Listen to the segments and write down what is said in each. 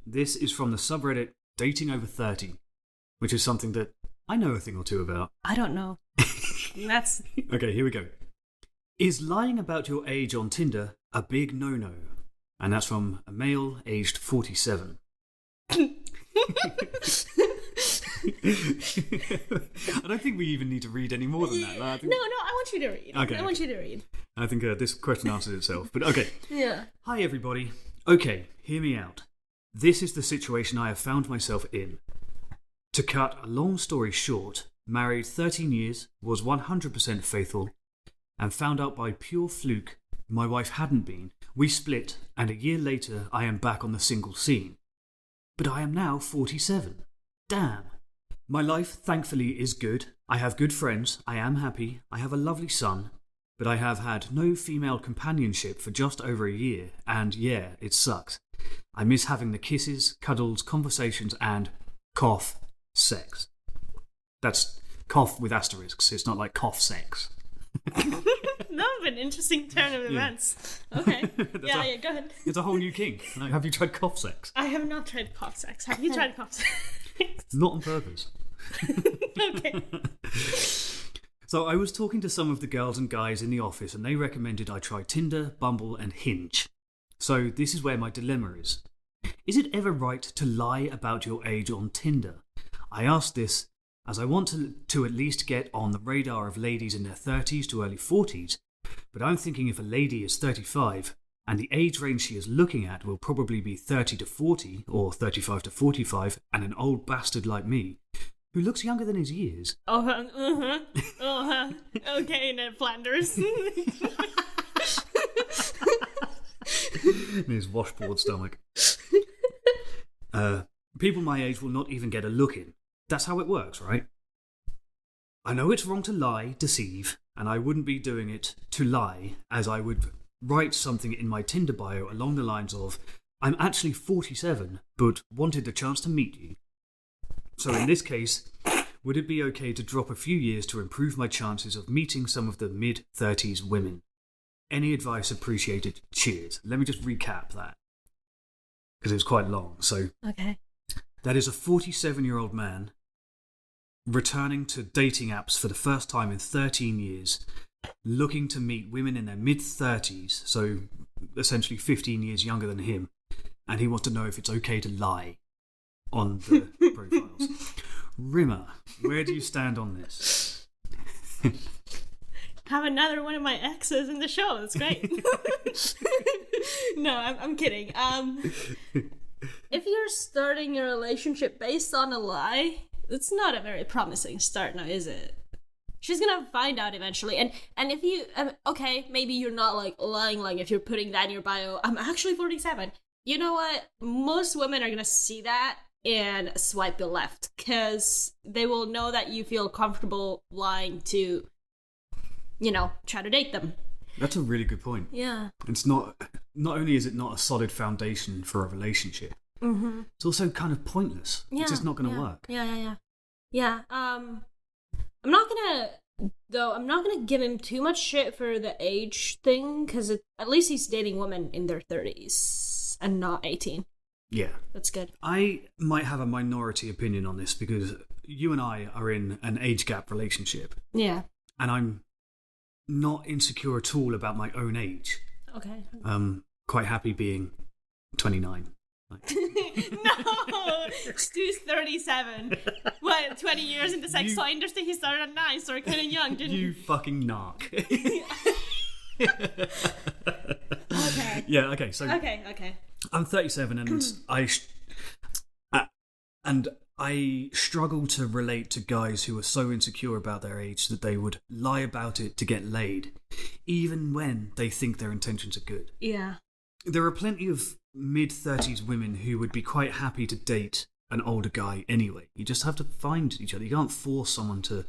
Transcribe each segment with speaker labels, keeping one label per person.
Speaker 1: This is from the subreddit Dating Over 30, which is something that I know a thing or two about.
Speaker 2: I don't know. That's...
Speaker 1: Okay, here we go. Is lying about your age on Tinder a big no-no? And that's from a male aged 47. I don't think we even need to read any more than that.
Speaker 2: No, I want you to read.
Speaker 1: Okay,
Speaker 2: I want you to read.
Speaker 1: I think this question answers itself. But okay.
Speaker 2: Yeah.
Speaker 1: Hi, everybody. Okay, hear me out. This is the situation I have found myself in. To cut a long story short, married 13 years, was 100% faithful, and found out by pure fluke my wife hadn't been. We split, and a year later I am back on the single scene. But I am now 47. Damn. My life, thankfully, is good. I have good friends. I am happy. I have a lovely son. But I have had no female companionship for just over a year, and yeah, it sucks. I miss having the kisses, cuddles, conversations, and cough, sex. That's cough with asterisks. It's not like cough sex.
Speaker 2: That would be an interesting turn of events. Okay. Yeah, go ahead.
Speaker 1: It's a whole new kink. Like, have you tried cough sex?
Speaker 2: I have not tried cough sex. Have you tried cough sex?
Speaker 1: Not on purpose.
Speaker 2: Okay.
Speaker 1: So I was talking to some of the girls and guys in the office, and they recommended I try Tinder, Bumble, and Hinge. So this is where my dilemma is. Is it ever right to lie about your age on Tinder? I ask this as I want to at least get on the radar of ladies in their 30s to early 40s, but I'm thinking if a lady is 35 and the age range she is looking at will probably be 30 to 40 or 35 to 45 and an old bastard like me, who looks younger than his years.
Speaker 2: Okay, Ned Flanders.
Speaker 1: In his washboard stomach. People my age will not even get a look in. That's how it works, right? I know it's wrong to lie, deceive, and I wouldn't be doing it to lie, as I would write something in my Tinder bio along the lines of, I'm actually 47, but wanted the chance to meet you. So in this case, would it be okay to drop a few years to improve my chances of meeting some of the mid-30s women? Any advice appreciated? Cheers. Let me just recap that, because it was quite long. So
Speaker 2: okay.
Speaker 1: That is a 47-year-old man returning to dating apps for the first time in 13 years, looking to meet women in their mid-30s, so essentially 15 years younger than him, and he wants to know if it's okay to lie on the profiles. Rimmer, where do you stand on this?
Speaker 2: Have another one of my exes in the show. That's great. No, I'm kidding. If you're starting your relationship based on a lie, it's not a very promising start now, is it? She's gonna find out eventually. And if you... okay, maybe you're not, like, lying, like, if you're putting that in your bio, I'm actually 47. You know what? Most women are gonna see that and swipe you left, because they will know that you feel comfortable lying to, you know, try to date them.
Speaker 1: That's a really good point. Yeah. It's not only is it not a solid foundation for a relationship, it's also kind of pointless. Yeah, it's just not going to work.
Speaker 2: Yeah. I'm not gonna give him too much shit for the age thing, because at least he's dating women in their 30s and not 18.
Speaker 1: Yeah.
Speaker 2: That's good.
Speaker 1: I might have a minority opinion on this, because you and I are in an age gap relationship. Yeah. And I'm not insecure at all about my own age. Okay. Quite happy being 29.
Speaker 2: No! Stu's 37. What, 20 years in the sex toy industry? He started at 9, so kind of young, didn't
Speaker 1: you? You fucking narc.
Speaker 2: Okay.
Speaker 1: Yeah, okay, so...
Speaker 2: Okay.
Speaker 1: I'm 37 and I struggle to relate to guys who are so insecure about their age that they would lie about it to get laid, even when they think their intentions are good. Yeah. There are plenty of mid-30s women who would be quite happy to date an older guy anyway. You just have to find each other. You can't force someone to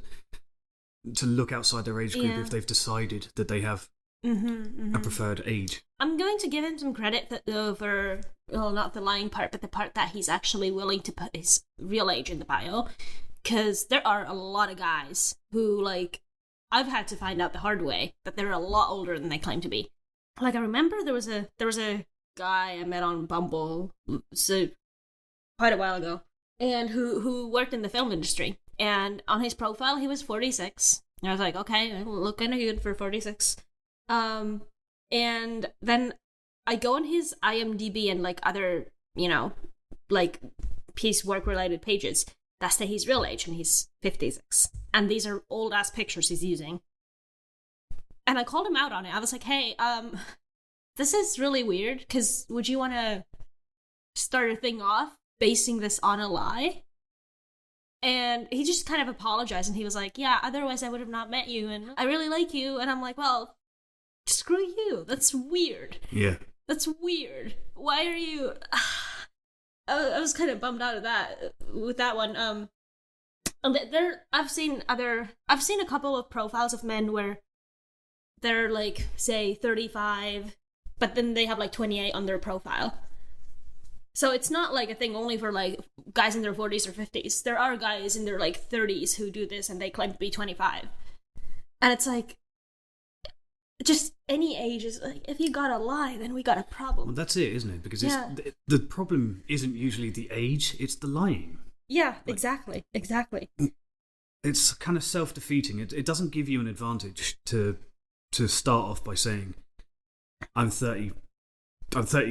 Speaker 1: look outside their age group if they've decided that they have a preferred age.
Speaker 2: I'm going to give him some credit for, well, not the lying part, but the part that he's actually willing to put his real age in the bio. Because there are a lot of guys who, like, I've had to find out the hard way that they're a lot older than they claim to be. Like, I remember there was a guy I met on Bumble. So quite a while ago, and who worked in the film industry. And on his profile, he was 46. And I was like, okay, look kind of good for 46. And then I go on his IMDb and like other, like piece work related pages that say his real age, and he's 56. And these are old ass pictures he's using. And I called him out on it. I was like, hey, this is really weird, because would you want to start a thing off basing this on a lie? And he just kind of apologized, and he was like, yeah, otherwise I would have not met you, and I really like you. And I'm like, well, screw you. That's weird.
Speaker 1: Yeah.
Speaker 2: That's weird. Why are you... I was kind of bummed out of that, with that one. I've seen a couple of profiles of men where they're like, say, 35, but then they have like 28 on their profile. So it's not like a thing only for like guys in their 40s or 50s. There are guys in their like 30s who do this and they claim to be 25. And it's like, just any age is like, if you gotta lie, then we got a problem.
Speaker 1: Well, that's it, isn't it? Because the problem isn't usually the age, it's the lying.
Speaker 2: Yeah, exactly.
Speaker 1: It's kind of self-defeating. It doesn't give you an advantage to start off by saying, I'm 30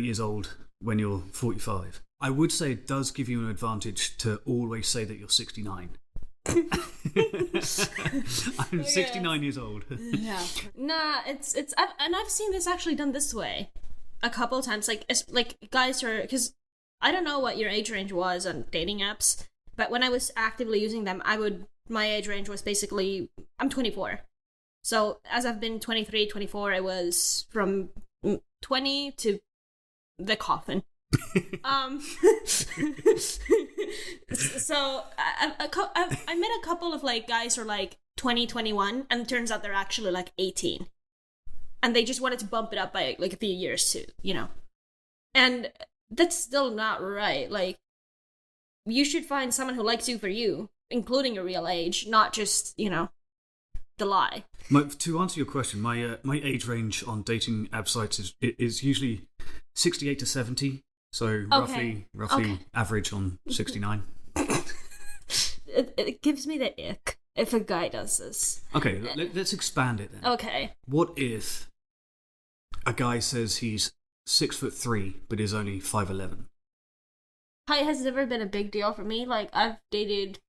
Speaker 1: years old when you're 45. I would say it does give you an advantage to always say that you're 69. I'm 69 years old.
Speaker 2: Yeah. Nah, I've seen this actually done this way a couple of times. Like guys are, because I don't know what your age range was on dating apps, but when I was actively using them, my age range was basically, I'm 24. So as I've been 23, 24, I was from 20 to the coffin. So I met a couple of like guys who are like 20, 21, and it turns out they're actually like 18, and they just wanted to bump it up by like a few years too, and that's still not right. Like, you should find someone who likes you for you, including your real age, not just the lie.
Speaker 1: To answer your question, my age range on dating app sites is usually 68 to 70. So roughly average on 69.
Speaker 2: It gives me the ick if a guy does this.
Speaker 1: Okay, let's expand it then.
Speaker 2: Okay.
Speaker 1: What if a guy says he's 6'3" but is only 5'11"?
Speaker 2: Height has never been a big deal for me. Like, I've dated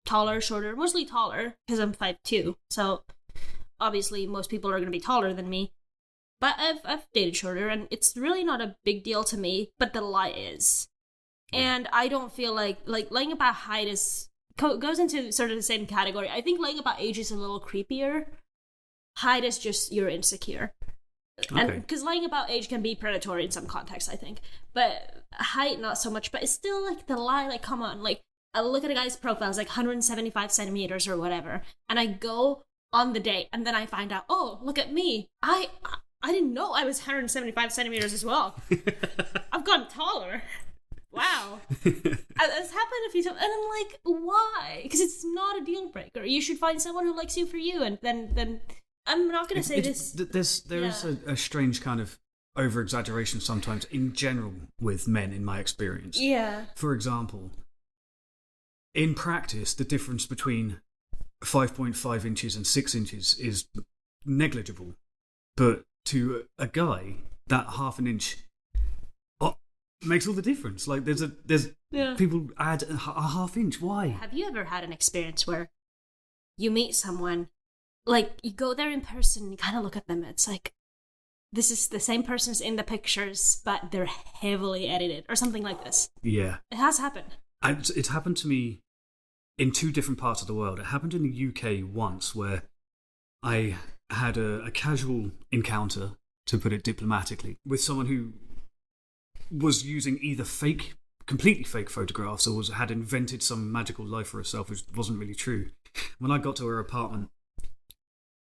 Speaker 2: taller, shorter, mostly taller, because I'm 5'2". So obviously most people are going to be taller than me. But I've dated shorter, and it's really not a big deal to me, but the lie is. And I don't feel like lying about height goes into sort of the same category. I think lying about age is a little creepier. Height is just, you're insecure. Okay. And because lying about age can be predatory in some contexts, I think. But height, not so much. But it's still like the lie, like, come on. Like, I look at a guy's profile, it's like 175 centimeters or whatever, and I go on the date, and then I find out, oh, look at me. I didn't know I was 175 centimeters as well. I've gotten taller. Wow. It's happened a few times. And I'm like, why? Because it's not a deal breaker. You should find someone who likes you for you. And then I'm not going to say this.
Speaker 1: There is a strange kind of over-exaggeration sometimes in general with men, in my experience.
Speaker 2: Yeah.
Speaker 1: For example, in practice, the difference between 5.5 inches and 6 inches is negligible. But to a guy, that half an inch makes all the difference. Like, there's people add a half inch. Why?
Speaker 2: Have you ever had an experience where you meet someone, like, you go there in person, you kind of look at them, it's like, this is the same person as in the pictures, but they're heavily edited, or something like this?
Speaker 1: Yeah.
Speaker 2: It has happened.
Speaker 1: It's happened to me in two different parts of the world. It happened in the UK once, where I had a casual encounter, to put it diplomatically, with someone who was using either completely fake photographs, or had invented some magical life for herself, which wasn't really true. When I got to her apartment,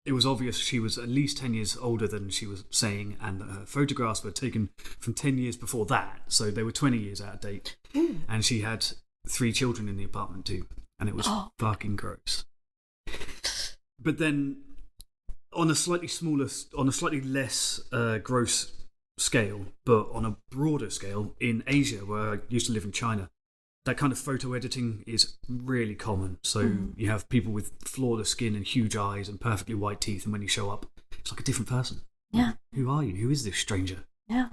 Speaker 1: it was obvious she was at least 10 years older than she was saying, and that her photographs were taken from 10 years before that, so they were 20 years out of date. And she had 3 children in the apartment too, and it was fucking gross. But then, on a slightly less gross scale, but on a broader scale, in Asia, where I used to live in China, that kind of photo editing is really common. So you have people with flawless skin and huge eyes and perfectly white teeth, and when you show up, it's like a different person.
Speaker 2: Yeah.
Speaker 1: Who are you? Who is this stranger?
Speaker 2: Yeah.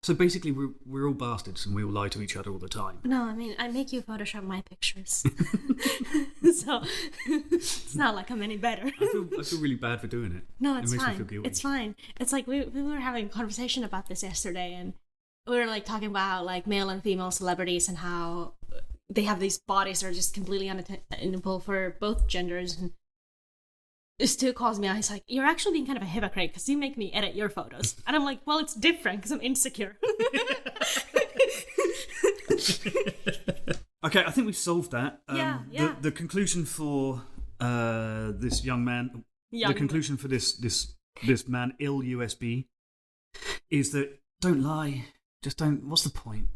Speaker 1: So basically, we're all bastards, and we all lie to each other all the time.
Speaker 2: No, I mean, I make you Photoshop my pictures. So it's not like I'm any better.
Speaker 1: I feel really bad for doing it.
Speaker 2: No, it's
Speaker 1: it makes
Speaker 2: fine.
Speaker 1: Me feel guilty.
Speaker 2: It's fine. It's like we were having a conversation about this yesterday, and we were like talking about like male and female celebrities and how they have these bodies that are just completely unattainable for both genders. And it still calls me out. He's like, "You're actually being kind of a hypocrite because you make me edit your photos." And I'm like, "Well, it's different because I'm insecure."
Speaker 1: Okay, I think we've solved that.
Speaker 2: Yeah.
Speaker 1: The conclusion for this young man, the conclusion for this man, ill USB, is that don't lie. Just don't. What's the point?